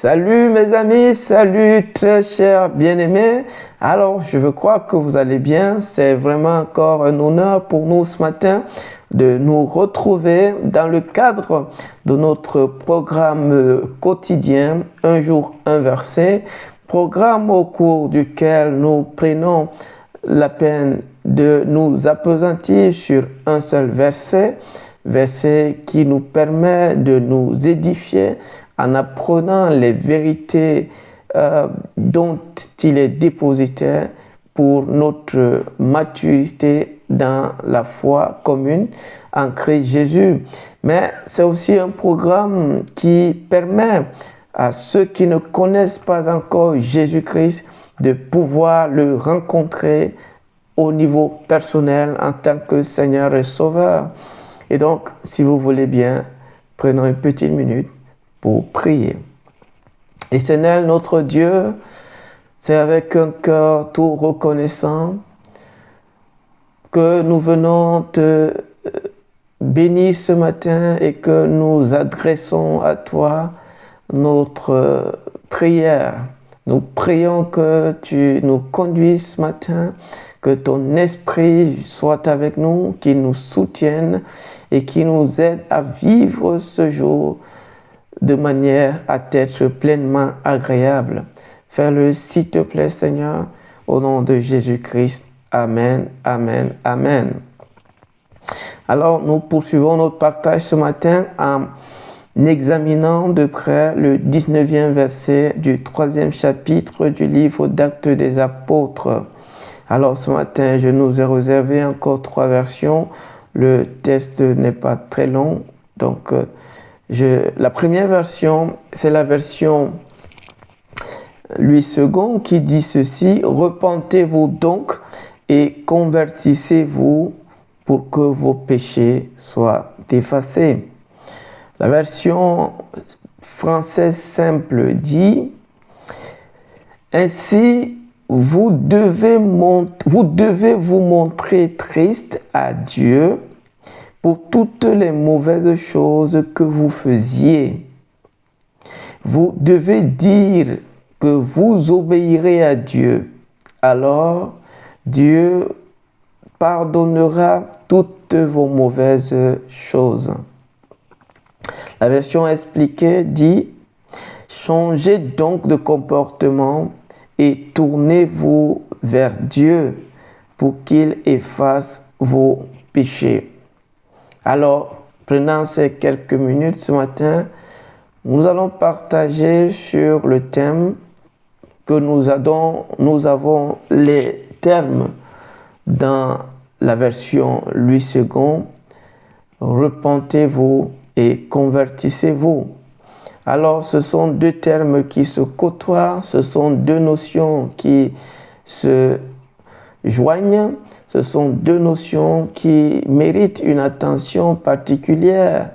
Salut mes amis, salut très chers bien-aimés. Alors, je crois que vous allez bien. C'est vraiment encore un honneur pour nous ce matin de nous retrouver dans le cadre de notre programme quotidien, un jour, un verset, programme au cours duquel nous prenons la peine de nous appesantir sur un seul verset, verset qui nous permet de nous édifier en apprenant les vérités dont il est dépositaire pour notre maturité dans la foi commune en Christ Jésus. Mais c'est aussi un programme qui permet à ceux qui ne connaissent pas encore Jésus-Christ de pouvoir le rencontrer au niveau personnel en tant que Seigneur et Sauveur. Et donc, si vous voulez bien, prenons une petite minute pour prier. Et Seigneur, notre Dieu, c'est avec un cœur tout reconnaissant que nous venons te bénir ce matin et que nous adressons à toi notre prière. Nous prions que tu nous conduises ce matin, que ton esprit soit avec nous, qu'il nous soutienne et qu'il nous aide à vivre ce jour de manière à être pleinement agréable. Fais-le s'il te plaît, Seigneur, au nom de Jésus-Christ. Amen, amen, amen. Alors, nous poursuivons notre partage ce matin en examinant de près le 19e verset du 3e chapitre du livre d'Actes des Apôtres. Alors, ce matin, je nous ai réservé encore 3 versions. Le texte n'est pas très long, donc la première version, c'est la version Louis II qui dit ceci: « Repentez-vous donc et convertissez-vous pour que vos péchés soient effacés. » La version française simple dit: « Ainsi, vous devez vous montrer triste à Dieu pour toutes les mauvaises choses que vous faisiez. Vous devez dire que vous obéirez à Dieu. Alors, Dieu pardonnera toutes vos mauvaises choses. » La version expliquée dit: « Changez donc de comportement et tournez-vous vers Dieu pour qu'il efface vos péchés. » Alors, prenant ces quelques minutes ce matin, nous allons partager sur le thème que nous avons les termes dans la version Louis II, repentez-vous et convertissez-vous. Alors, ce sont 2 termes qui se côtoient, ce sont 2 notions qui se joignent. Ce sont 2 notions qui méritent une attention particulière.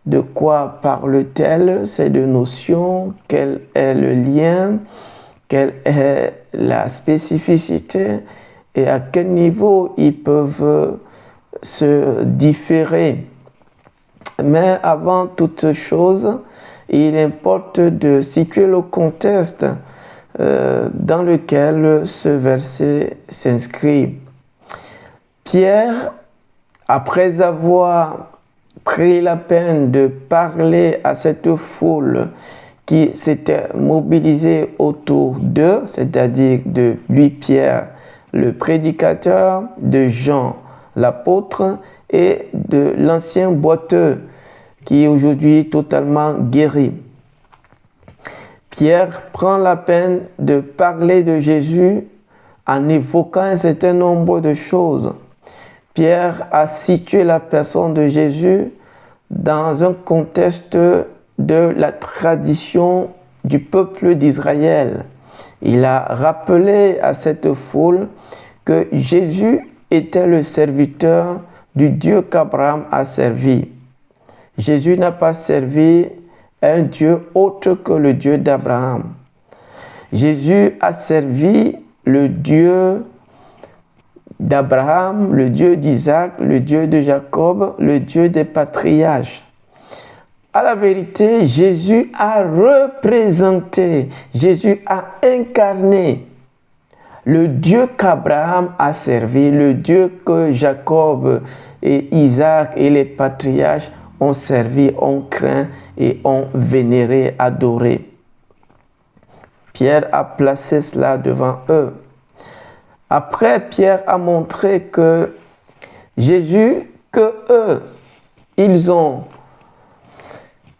De quoi parle-t-elle, ces 2 notions? Quel est le lien? Quelle est la spécificité? Et à quel niveau ils peuvent se différer? Mais avant toute chose, il importe de situer le contexte dans lequel ce verset s'inscrit. Pierre, après avoir pris la peine de parler à cette foule qui s'était mobilisée autour d'eux, c'est-à-dire de lui, Pierre, le prédicateur, de Jean, l'apôtre, et de l'ancien boiteux qui est aujourd'hui totalement guéri. Pierre prend la peine de parler de Jésus en évoquant un certain nombre de choses. Pierre a situé la personne de Jésus dans un contexte de la tradition du peuple d'Israël. Il a rappelé à cette foule que Jésus était le serviteur du Dieu qu'Abraham a servi. Jésus n'a pas servi un Dieu autre que le Dieu d'Abraham. Jésus a servi le Dieu d'Abraham, le Dieu d'Isaac, le Dieu de Jacob, le Dieu des patriarches. À la vérité, Jésus a représenté, Jésus a incarné le Dieu qu'Abraham a servi, le Dieu que Jacob et Isaac et les patriarches ont servi, ont craint et ont vénéré, adoré. Pierre a placé cela devant eux. Après, Pierre a montré que Jésus, que eux, ils ont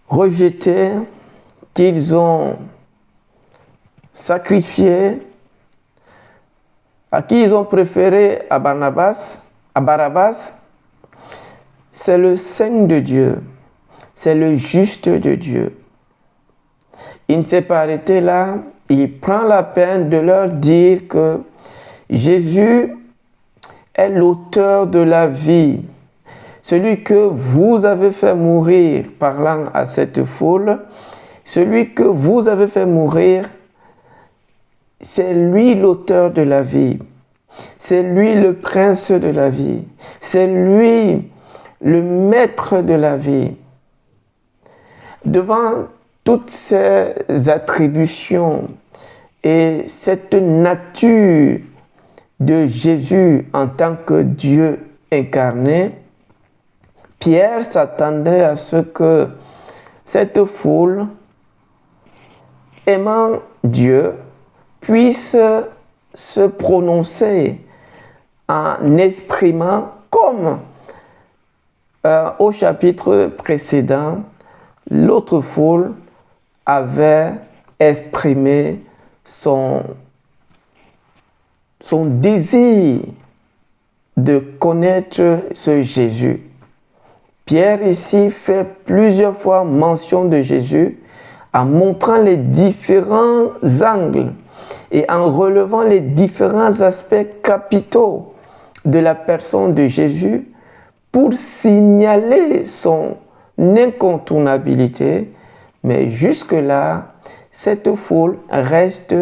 rejeté, qu'ils ont sacrifié, à qui ils ont préféré à Barabbas, c'est le Saint de Dieu, c'est le juste de Dieu. Il ne s'est pas arrêté là, il prend la peine de leur dire que Jésus est l'auteur de la vie, celui que vous avez fait mourir, parlant à cette foule, celui que vous avez fait mourir, c'est lui l'auteur de la vie, c'est lui le prince de la vie, c'est lui le maître de la vie. Devant toutes ces attributions et cette nature de Jésus en tant que Dieu incarné, Pierre s'attendait à ce que cette foule, aimant Dieu, puisse se prononcer en exprimant comme au chapitre précédent, l'autre foule avait exprimé son désir de connaître ce Jésus. Pierre ici fait plusieurs fois mention de Jésus en montrant les différents angles et en relevant les différents aspects capitaux de la personne de Jésus pour signaler son incontournabilité. Mais jusque-là, cette foule reste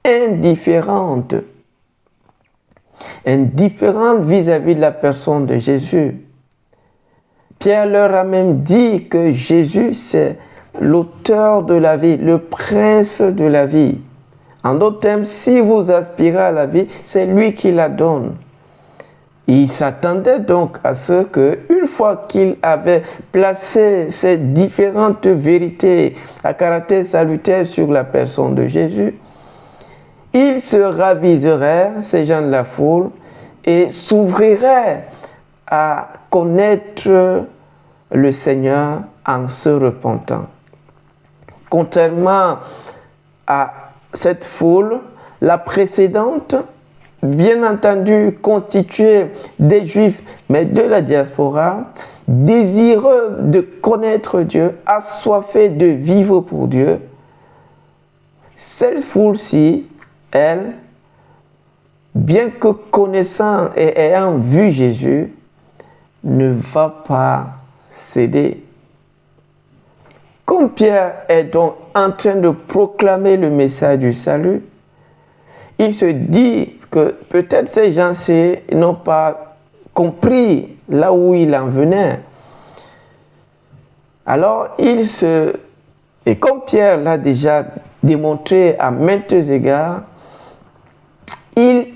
indifférente. Indifférente vis-à-vis de la personne de Jésus. Pierre leur a même dit que Jésus, c'est l'auteur de la vie, le prince de la vie. En d'autres termes, si vous aspirez à la vie, c'est lui qui la donne. Il s'attendait donc à ce que, une fois qu'il avait placé ces différentes vérités à caractère salutaire sur la personne de Jésus, il se raviserait, ces gens de la foule, et s'ouvrirait à connaître le Seigneur en se repentant. Contrairement à cette foule, la précédente, bien entendu constituée des Juifs, mais de la diaspora, désireux de connaître Dieu, assoiffés de vivre pour Dieu, cette foule-ci, elle, bien que connaissant et ayant vu Jésus, ne va pas céder. Comme Pierre est donc en train de proclamer le message du salut, il se dit que peut-être ces gens-ci n'ont pas compris là où il en venait. Alors et comme Pierre l'a déjà démontré à maintes égards, il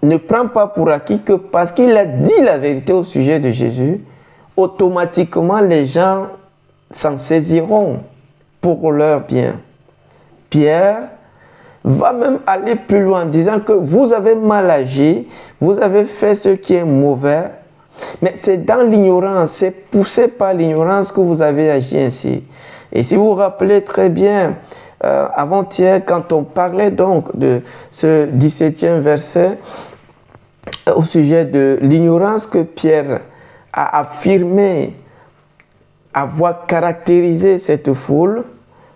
ne prend pas pour acquis que parce qu'il a dit la vérité au sujet de Jésus, automatiquement les gens s'en saisiront pour leur bien. Pierre va même aller plus loin en disant que vous avez mal agi, vous avez fait ce qui est mauvais, mais c'est dans l'ignorance, c'est poussé par l'ignorance que vous avez agi ainsi. Et si vous vous rappelez très bien, avant-hier, quand on parlait donc de ce 17e verset, au sujet de l'ignorance que Pierre a affirmé avoir caractérisé cette foule,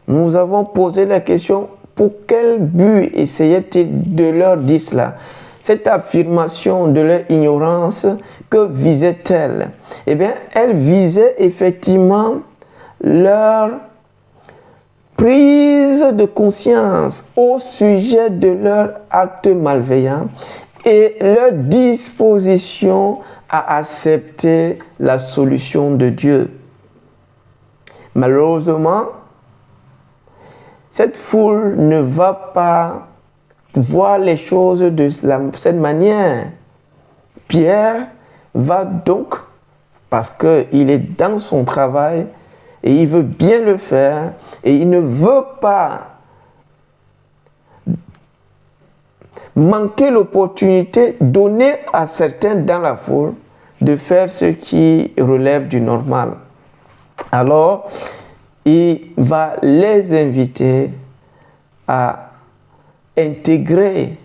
nous avons posé la question, pour quel but essayait-il de leur dire cela? Cette affirmation de leur ignorance, que visait-elle? Eh bien, elle visait effectivement leur prise de conscience au sujet de leur acte malveillant et leur disposition à accepter la solution de Dieu. Malheureusement, cette foule ne va pas voir les choses de cette manière. Pierre va donc, parce qu'il est dans son travail et il veut bien le faire et il ne veut pas manquer l'opportunité donnée à certains dans la foule de faire ce qui relève du normal. Alors, il va les inviter à intégrer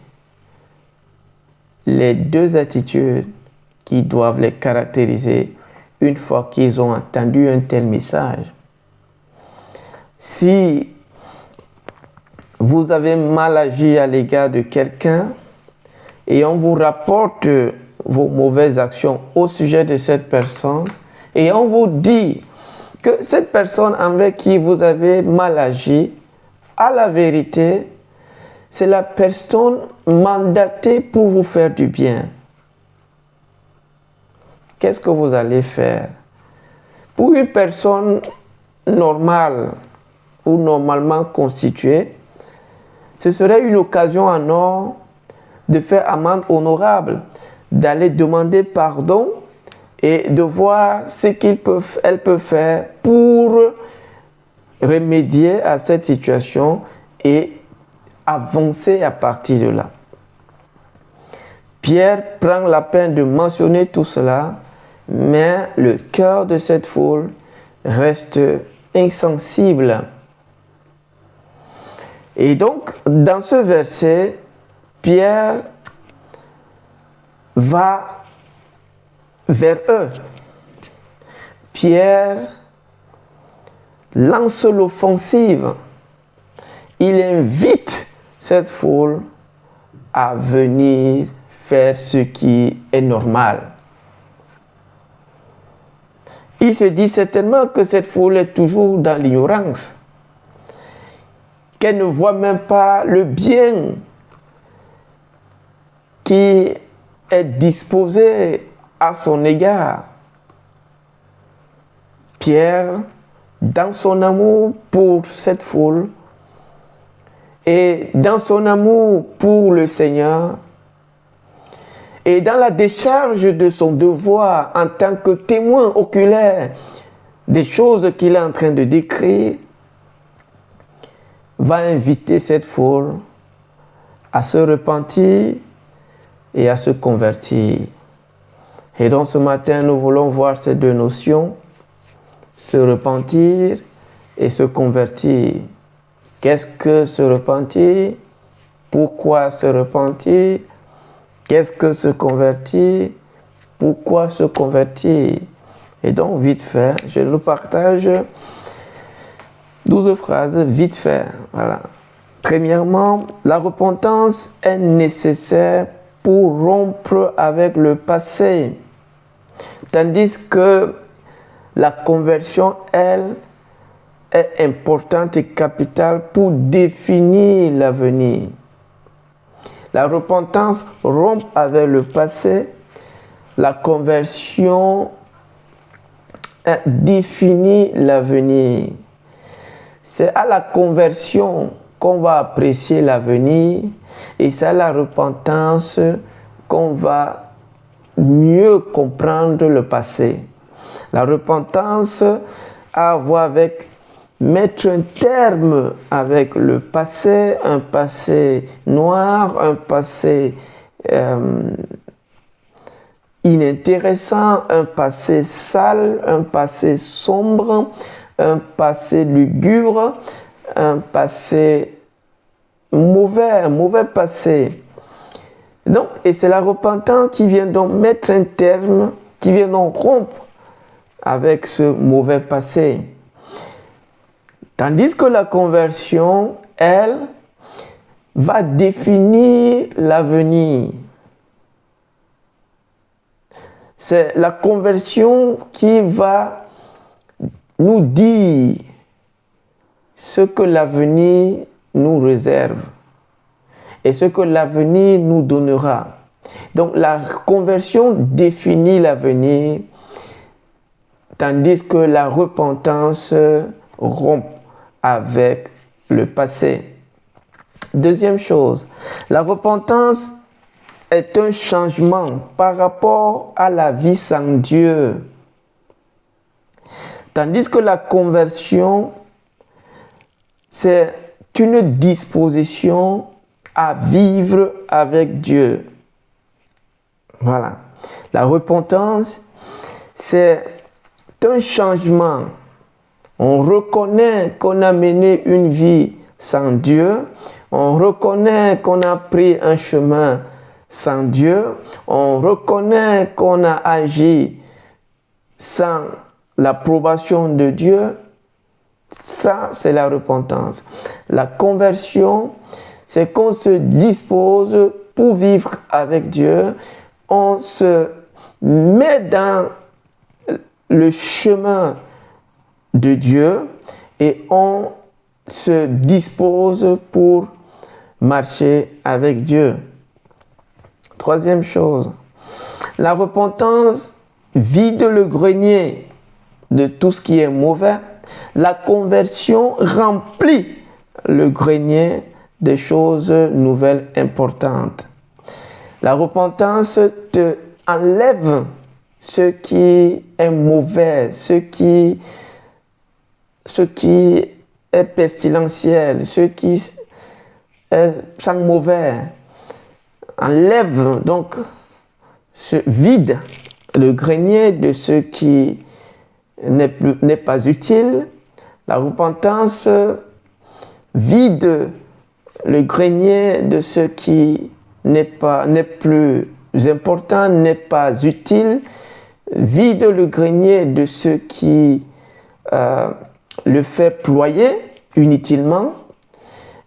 les deux attitudes qui doivent les caractériser une fois qu'ils ont entendu un tel message. Si vous avez mal agi à l'égard de quelqu'un et on vous rapporte vos mauvaises actions au sujet de cette personne et on vous dit que cette personne avec qui vous avez mal agi, à la vérité, c'est la personne mandatée pour vous faire du bien. Qu'est-ce que vous allez faire? Pour une personne normale ou normalement constituée, ce serait une occasion en or de faire amende honorable, d'aller demander pardon et de voir ce qu'elle peut faire pour remédier à cette situation et avancer à partir de là. Pierre prend la peine de mentionner tout cela, mais le cœur de cette foule reste insensible. Et donc, dans ce verset, Pierre va vers eux. Pierre lance l'offensive. Il invite cette foule à venir faire ce qui est normal. Il se dit certainement que cette foule est toujours dans l'ignorance, qu'elle ne voit même pas le bien qui est disposé à son égard. Pierre, dans son amour pour cette foule et dans son amour pour le Seigneur et dans la décharge de son devoir en tant que témoin oculaire des choses qu'il est en train de décrire, va inviter cette foule à se repentir et à se convertir. Et donc ce matin, nous voulons voir ces deux notions, se repentir et se convertir. Qu'est-ce que se repentir? Pourquoi se repentir? Qu'est-ce que se convertir? Pourquoi se convertir? Et donc, vite fait, je nous partage 12 phrases, vite fait. Voilà. Premièrement, la repentance est nécessaire pour rompre avec le passé. Tandis que la conversion, elle, est importante et capitale pour définir l'avenir. La repentance rompt avec le passé. La conversion définit l'avenir. C'est à la conversion qu'on va apprécier l'avenir et c'est à la repentance qu'on va mieux comprendre le passé. La repentance a à voir avec mettre un terme avec le passé, un passé noir, un passé inintéressant, un passé sale, un passé sombre, un passé lugubre, un passé mauvais, un mauvais passé. Donc, et c'est la repentance qui vient donc mettre un terme, qui vient donc rompre avec ce mauvais passé. Tandis que la conversion, elle, va définir l'avenir. C'est la conversion qui va nous dire ce que l'avenir nous réserve et ce que l'avenir nous donnera. Donc la conversion définit l'avenir tandis que la repentance rompt avec le passé. Deuxième chose, la repentance est un changement par rapport à la vie sans Dieu. Tandis que la conversion, c'est une disposition à vivre avec Dieu. Voilà. La repentance, c'est un changement. On reconnaît qu'on a mené une vie sans Dieu. On reconnaît qu'on a pris un chemin sans Dieu. On reconnaît qu'on a agi sans l'approbation de Dieu. Ça, c'est la repentance. La conversion, c'est qu'on se dispose pour vivre avec Dieu. On se met dans le chemin de Dieu et on se dispose pour marcher avec Dieu. Troisième chose, la repentance vide le grenier de tout ce qui est mauvais. La conversion remplit le grenier des choses nouvelles importantes. La repentance te enlève ce qui est mauvais, ce qui est pestilentiel, ce qui est sans mauvais. Enlève donc ce vide, le grenier de ce qui n'est pas utile. La repentance vide le grenier de ce qui n'est plus important, n'est pas utile, vide le grenier de ce qui le fait ployer inutilement.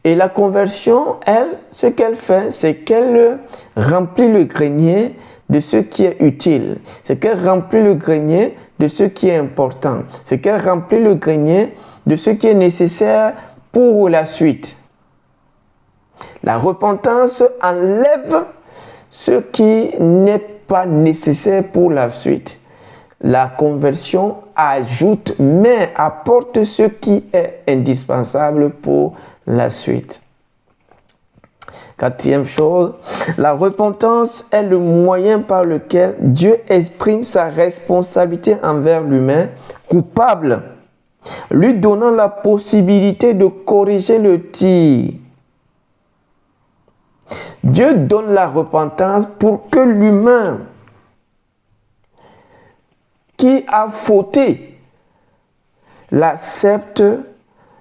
Et la conversion, elle, ce qu'elle fait, c'est qu'elle remplit le grenier de ce qui est utile. C'est qu'elle remplit le grenier de ce qui est important. C'est qu'elle remplit le grenier de ce qui est nécessaire pour la suite. La repentance enlève ce qui n'est pas nécessaire pour la suite. La conversion ajoute, mais apporte ce qui est indispensable pour la suite. Quatrième chose, la repentance est le moyen par lequel Dieu exprime sa responsabilité envers l'humain coupable, lui donnant la possibilité de corriger le tir. Dieu donne la repentance pour que l'humain qui a fauté l'accepte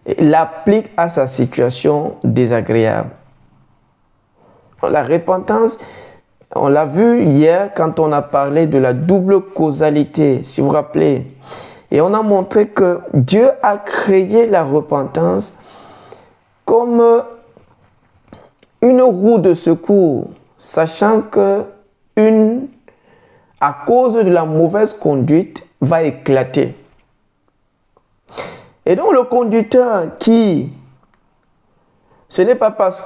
et l'applique à sa situation désagréable. La repentance, on l'a vu hier quand on a parlé de la double causalité, si vous vous rappelez. Et on a montré que Dieu a créé la repentance comme une roue de secours, sachant que à cause de la mauvaise conduite, va éclater. Et donc le conducteur ce n'est pas parce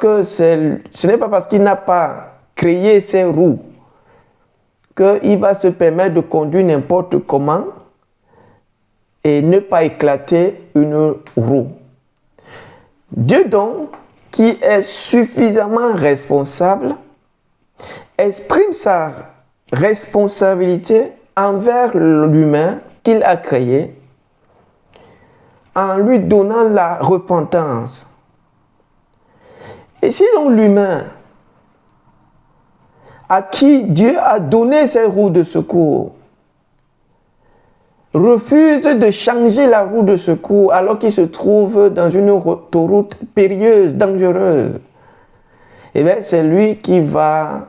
qu'il n'a pas créé ces roues qu'il va se permettre de conduire n'importe comment et ne pas éclater une roue. Dieu donc, qui est suffisamment responsable, exprime sa responsabilité envers l'humain qu'il a créé en lui donnant la repentance. Et si donc l'humain à qui Dieu a donné ces roues de secours refuse de changer la roue de secours alors qu'il se trouve dans une autoroute périlleuse, dangereuse, eh bien c'est lui qui va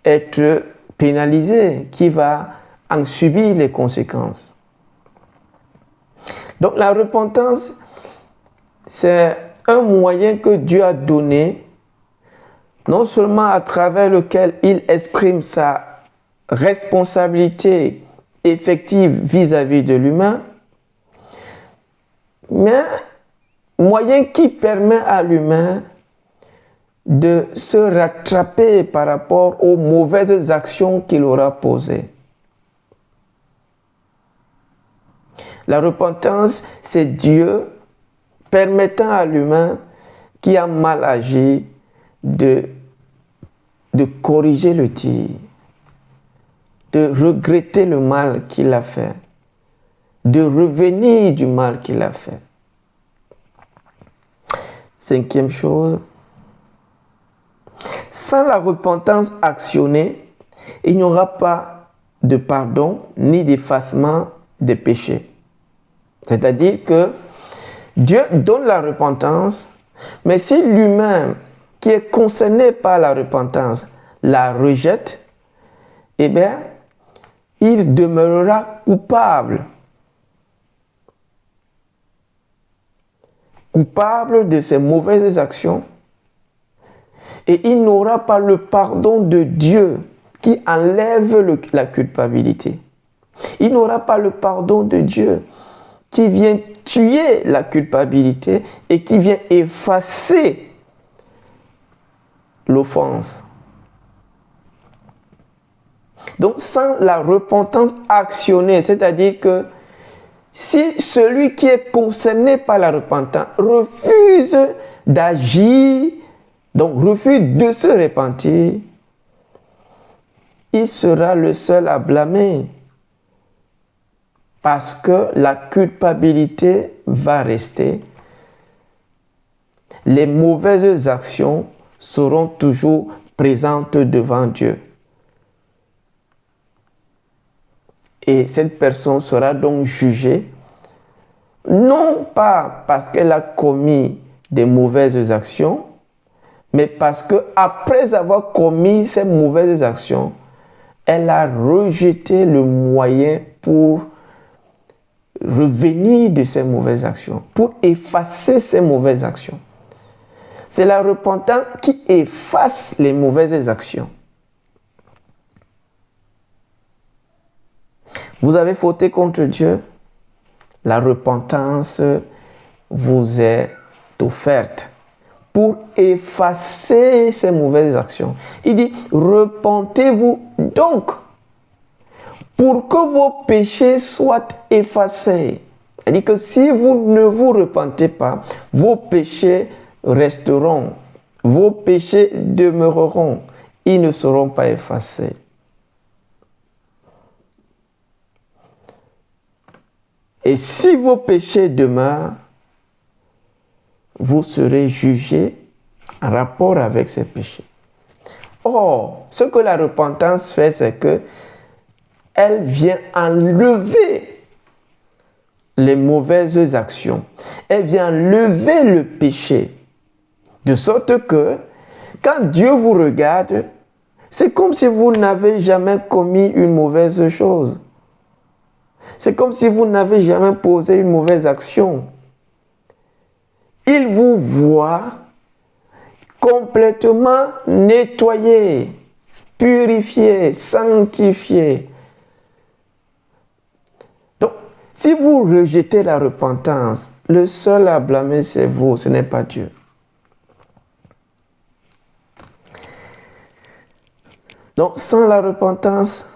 être pénalisé, qui va en subir les conséquences. Donc la repentance, c'est un moyen que Dieu a donné, non seulement à travers lequel il exprime sa responsabilité effective vis-à-vis de l'humain, mais moyen qui permet à l'humain de se rattraper par rapport aux mauvaises actions qu'il aura posées. La repentance, c'est Dieu permettant à l'humain qui a mal agi de corriger le tir, de regretter le mal qu'il a fait, de revenir du mal qu'il a fait. Cinquième chose, sans la repentance actionnée, il n'y aura pas de pardon ni d'effacement des péchés. C'est-à-dire que Dieu donne la repentance, mais si l'humain qui est concerné par la repentance la rejette, eh bien, il demeurera coupable. Coupable de ses mauvaises actions. Et il n'aura pas le pardon de Dieu qui enlève la culpabilité. Il n'aura pas le pardon de Dieu qui vient tuer la culpabilité et qui vient effacer l'offense. Donc, sans la repentance actionnée, c'est-à-dire que si celui qui est concerné par la repentance refuse d'agir, donc refuse de se repentir, il sera le seul à blâmer. Parce que la culpabilité va rester. Les mauvaises actions seront toujours présentes devant Dieu. Et cette personne sera donc jugée, non pas parce qu'elle a commis des mauvaises actions, mais parce qu'après avoir commis ces mauvaises actions, elle a rejeté le moyen pour revenir de ces mauvaises actions, pour effacer ces mauvaises actions. C'est la repentance qui efface les mauvaises actions. Vous avez fauté contre Dieu, la repentance vous est offerte pour effacer ces mauvaises actions. Il dit, repentez-vous donc pour que vos péchés soient effacés. C'est-à-dire que si vous ne vous repentez pas, vos péchés resteront, vos péchés demeureront, ils ne seront pas effacés. Et si vos péchés demeurent, vous serez jugés en rapport avec ces péchés. Or, ce que la repentance fait, c'est que elle vient enlever les mauvaises actions. Elle vient enlever le péché. De sorte que, quand Dieu vous regarde, c'est comme si vous n'avez jamais commis une mauvaise chose. C'est comme si vous n'avez jamais posé une mauvaise action. Il vous voit complètement nettoyé, purifié, sanctifié. Donc, si vous rejetez la repentance, le seul à blâmer, c'est vous, ce n'est pas Dieu. Donc, sans la repentance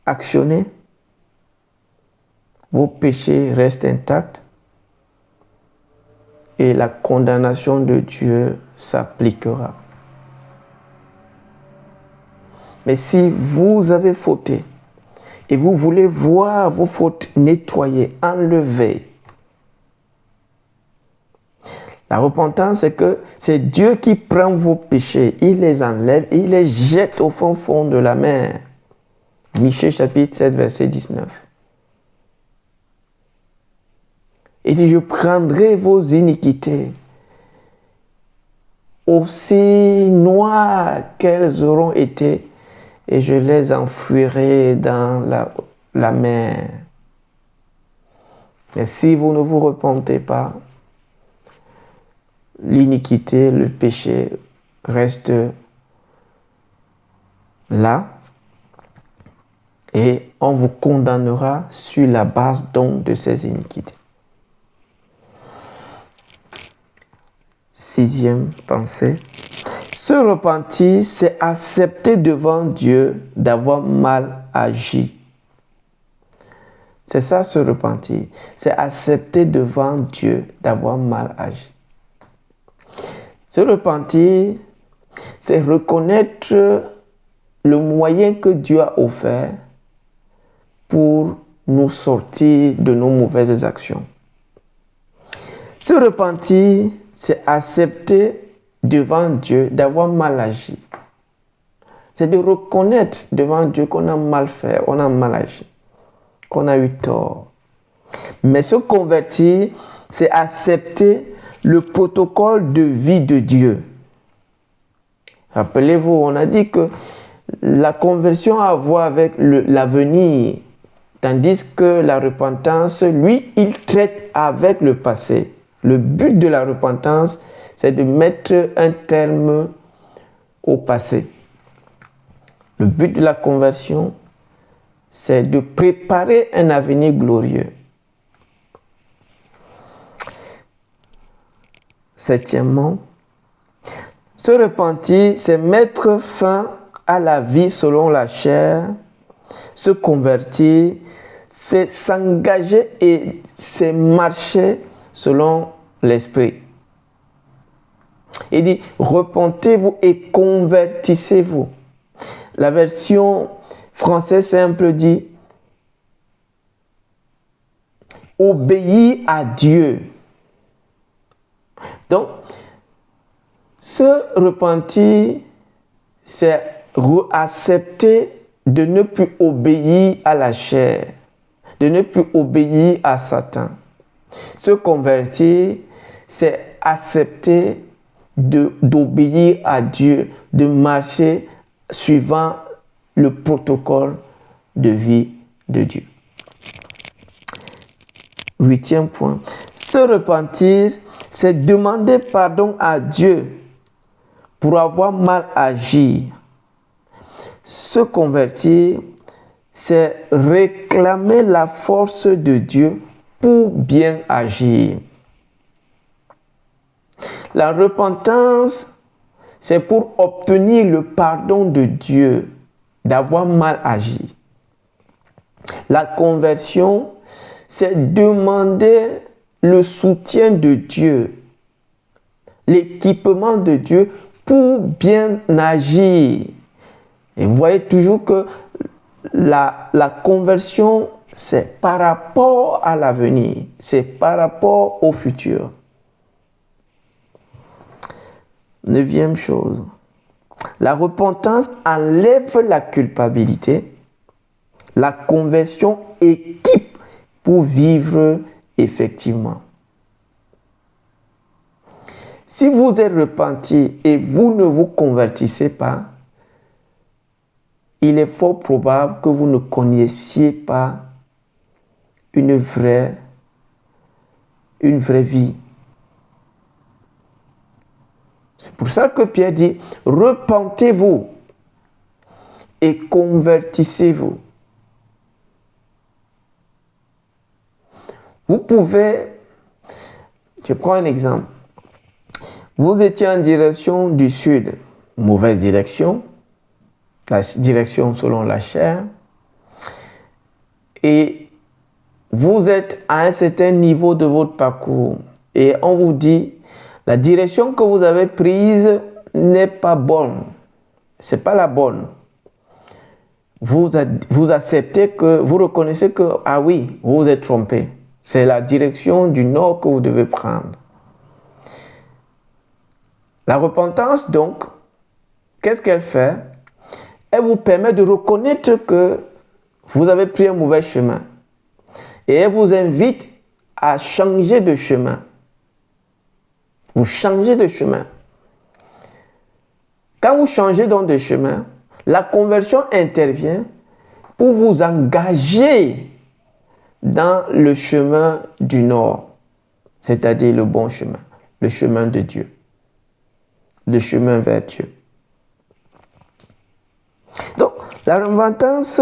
actionnée, vos péchés restent intacts et la condamnation de Dieu s'appliquera. Mais si vous avez fauté et vous voulez voir vos fautes nettoyées, enlevées, la repentance, c'est que c'est Dieu qui prend vos péchés, il les enlève et il les jette au fond de la mer. Michée chapitre 7, verset 19. Il dit, je prendrai vos iniquités, aussi noires qu'elles auront été, et je les enfouirai dans la mer. Mais si vous ne vous repentez pas, l'iniquité, le péché reste là, et on vous condamnera sur la base donc de ces iniquités. Sixième pensée. Se repentir, c'est accepter devant Dieu d'avoir mal agi. C'est ça, se repentir. C'est accepter devant Dieu d'avoir mal agi. Se repentir, c'est reconnaître le moyen que Dieu a offert pour nous sortir de nos mauvaises actions. Se repentir, c'est accepter devant Dieu d'avoir mal agi. C'est de reconnaître devant Dieu qu'on a mal fait, on a mal agi, qu'on a eu tort. Mais se convertir, c'est accepter le protocole de vie de Dieu. Rappelez-vous, on a dit que la conversion a à voir avec l'avenir, tandis que la repentance, lui, il traite avec le passé. Le but de la repentance, c'est de mettre un terme au passé. Le but de la conversion, c'est de préparer un avenir glorieux. Septièmement, se repentir, c'est mettre fin à la vie selon la chair. Se convertir, c'est s'engager et c'est marcher selon l'esprit. Il dit, repentez-vous et convertissez-vous. La version française simple dit, obéir à Dieu. Donc, se repentir, c'est accepter de ne plus obéir à la chair, de ne plus obéir à Satan. Se convertir, c'est accepter d'obéir à Dieu, de marcher suivant le protocole de vie de Dieu. Huitième point, se repentir, c'est demander pardon à Dieu pour avoir mal agi. Se convertir, c'est réclamer la force de Dieu pour bien agir. La repentance, c'est pour obtenir le pardon de Dieu d'avoir mal agi. La conversion, c'est demander le soutien de Dieu, l'équipement de Dieu pour bien agir. Et vous voyez toujours que la conversion, c'est par rapport à l'avenir, c'est par rapport au futur. Neuvième chose, la repentance enlève la culpabilité, la conversion équipe pour vivre effectivement. Si vous êtes repenti et vous ne vous convertissez pas, il est fort probable que vous ne connaissiez pas une vraie vie. C'est pour ça que Pierre dit, repentez-vous et convertissez-vous. Vous pouvez, je prends un exemple, vous étiez en direction du sud, mauvaise direction, la direction selon la chair, et vous êtes à un certain niveau de votre parcours, et on vous dit, la direction que vous avez prise n'est pas bonne, c'est pas la bonne. Vous acceptez que, vous reconnaissez que, ah oui, vous vous êtes trompé. C'est la direction du nord que vous devez prendre. La repentance, donc, qu'est-ce qu'elle fait? Elle vous permet de reconnaître que vous avez pris un mauvais chemin. Et elle vous invite à changer de chemin. Vous changez de chemin. Quand vous changez donc de chemin, la conversion intervient pour vous engager dans le chemin du nord, c'est-à-dire le bon chemin, le chemin de Dieu, le chemin vers Dieu. Donc, la repentance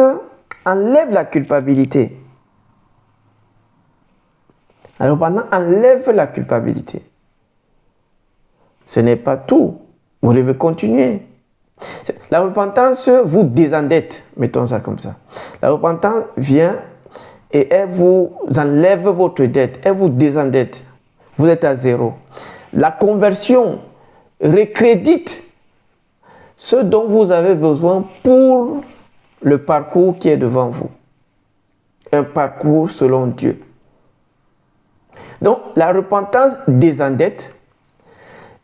enlève la culpabilité. La repentance enlève la culpabilité. Ce n'est pas tout. Vous devez continuer. La repentance vous désendette, mettons ça comme ça. La repentance vient et elle vous enlève votre dette, elle vous désendette. Vous êtes à zéro. La conversion recrédite ce dont vous avez besoin pour le parcours qui est devant vous. Un parcours selon Dieu. Donc, la repentance désendette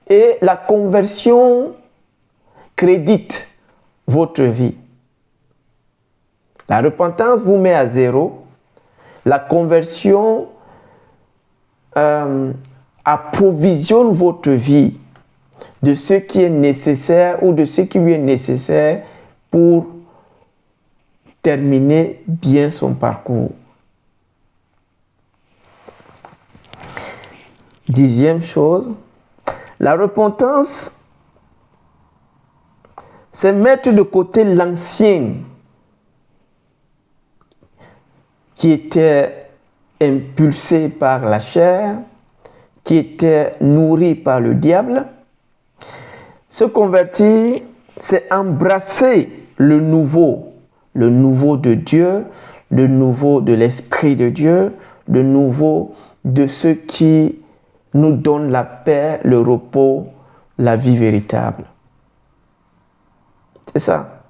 et la conversion crédite votre vie. La repentance vous met à zéro. La conversion approvisionne votre vie de ce qui est nécessaire ou de ce qui lui est nécessaire pour terminer bien son parcours. 10e chose, la repentance, c'est mettre de côté l'ancien qui était impulsé par la chair, qui était nourri par le diable. Se convertir, c'est embrasser le nouveau de Dieu, le nouveau de l'Esprit de Dieu, le nouveau de ce qui nous donne la paix, le repos, la vie véritable. C'est ça.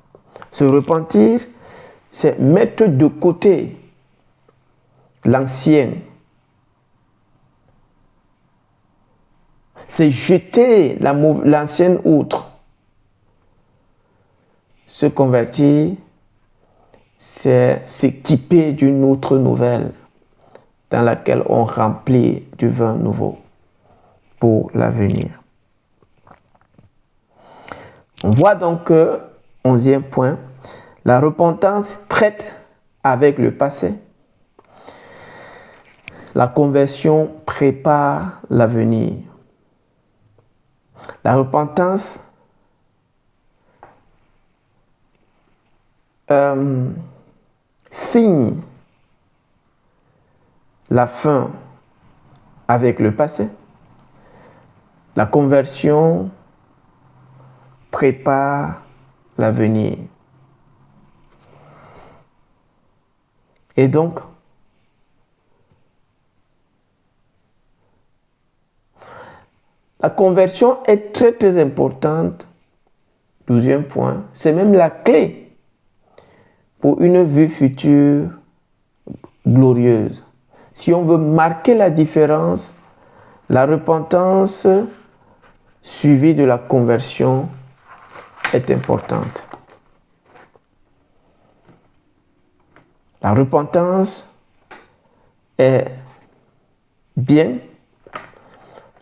Se repentir, c'est mettre de côté l'ancien. C'est jeter l'ancienne outre. Se convertir, c'est s'équiper d'une outre nouvelle dans laquelle on remplit du vin nouveau pour l'avenir. On voit donc que, 11e point, la repentance traite avec le passé. La conversion prépare l'avenir. La repentance signe la fin avec le passé. La conversion prépare l'avenir. Et donc, la conversion est très très importante. 12e point, c'est même la clé pour une vie future glorieuse. Si on veut marquer la différence, la repentance suivie de la conversion est importante. La repentance est bien,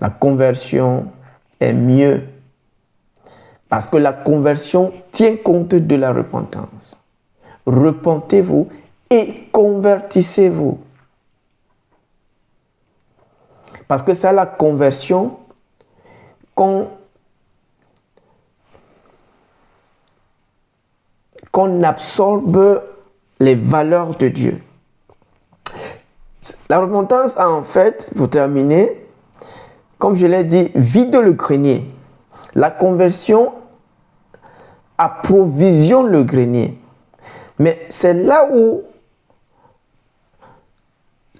la conversion est mieux, parce que la conversion tient compte de la repentance. Repentez-vous et convertissez-vous. Parce que c'est la conversion qu'on absorbe les valeurs de Dieu. La repentance a en fait, pour terminer, comme je l'ai dit, vide le grenier. La conversion approvisionne le grenier. Mais c'est là où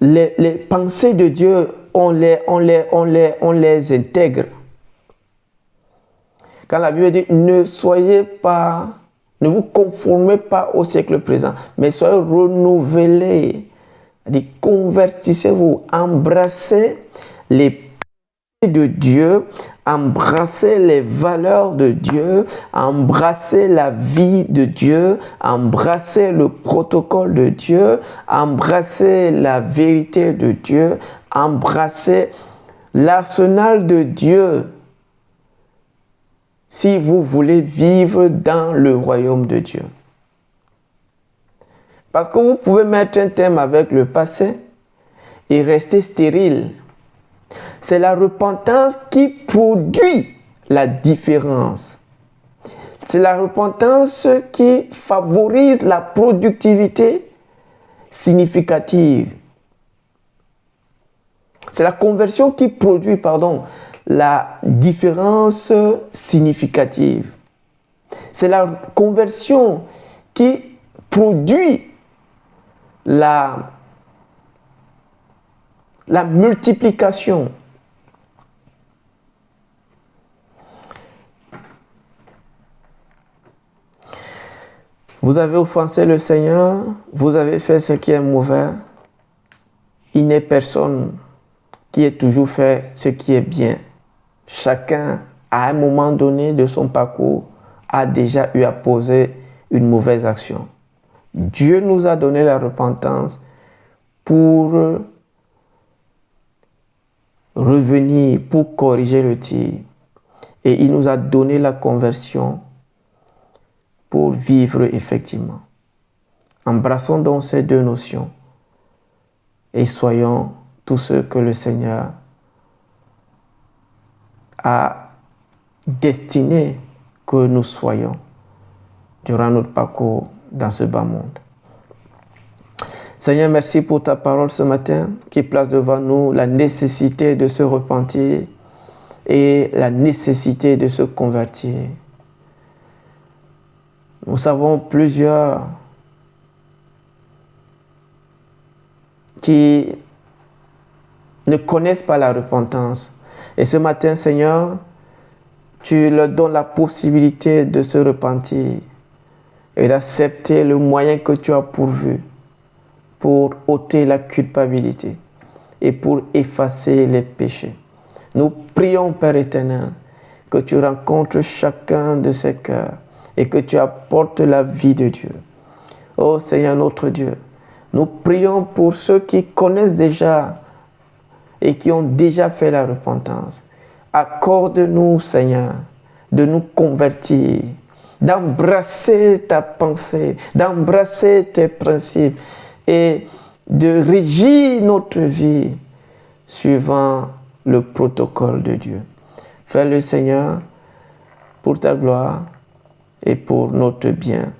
les pensées de Dieu, on les intègre. Quand la Bible dit, ne vous conformez pas au siècle présent, mais soyez renouvelés. Elle dit, convertissez-vous, embrassez les pensées de Dieu, embrassez les valeurs de Dieu, embrassez la vie de Dieu, embrassez le protocole de Dieu, embrassez la vérité de Dieu, embrassez l'arsenal de Dieu si vous voulez vivre dans le royaume de Dieu. Parce que vous pouvez mettre un terme avec le passé et rester stérile. C'est la repentance qui produit la différence. C'est la repentance qui favorise la productivité significative. C'est la conversion qui produit, la différence significative. C'est la conversion qui produit la la multiplication. Vous avez offensé le Seigneur, vous avez fait ce qui est mauvais. Il n'est personne qui ait toujours fait ce qui est bien. Chacun, à un moment donné de son parcours, a déjà eu à poser une mauvaise action. Dieu nous a donné la repentance pour revenir, pour corriger le tir. Et il nous a donné la conversion pour vivre effectivement. Embrassons donc ces deux notions et soyons tous ceux que le Seigneur a destiné que nous soyons durant notre parcours dans ce bas monde. Seigneur, merci pour ta parole ce matin qui place devant nous la nécessité de se repentir et la nécessité de se convertir. Nous savons plusieurs qui ne connaissent pas la repentance. Et ce matin, Seigneur, tu leur donnes la possibilité de se repentir et d'accepter le moyen que tu as pourvu pour ôter la culpabilité et pour effacer les péchés. Nous prions, Père éternel, que tu rencontres chacun de ces cœurs et que tu apportes la vie de Dieu. Ô Seigneur notre Dieu, nous prions pour ceux qui connaissent déjà et qui ont déjà fait la repentance. Accorde-nous, Seigneur, de nous convertir, d'embrasser ta pensée, d'embrasser tes principes et de régir notre vie suivant le protocole de Dieu. Fais-le, Seigneur, pour ta gloire et pour notre bien,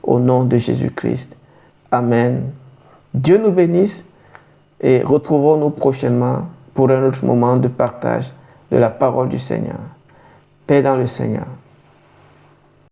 au nom de Jésus-Christ. Amen. Dieu nous bénisse et retrouvons-nous prochainement pour un autre moment de partage de la parole du Seigneur. Paix dans le Seigneur.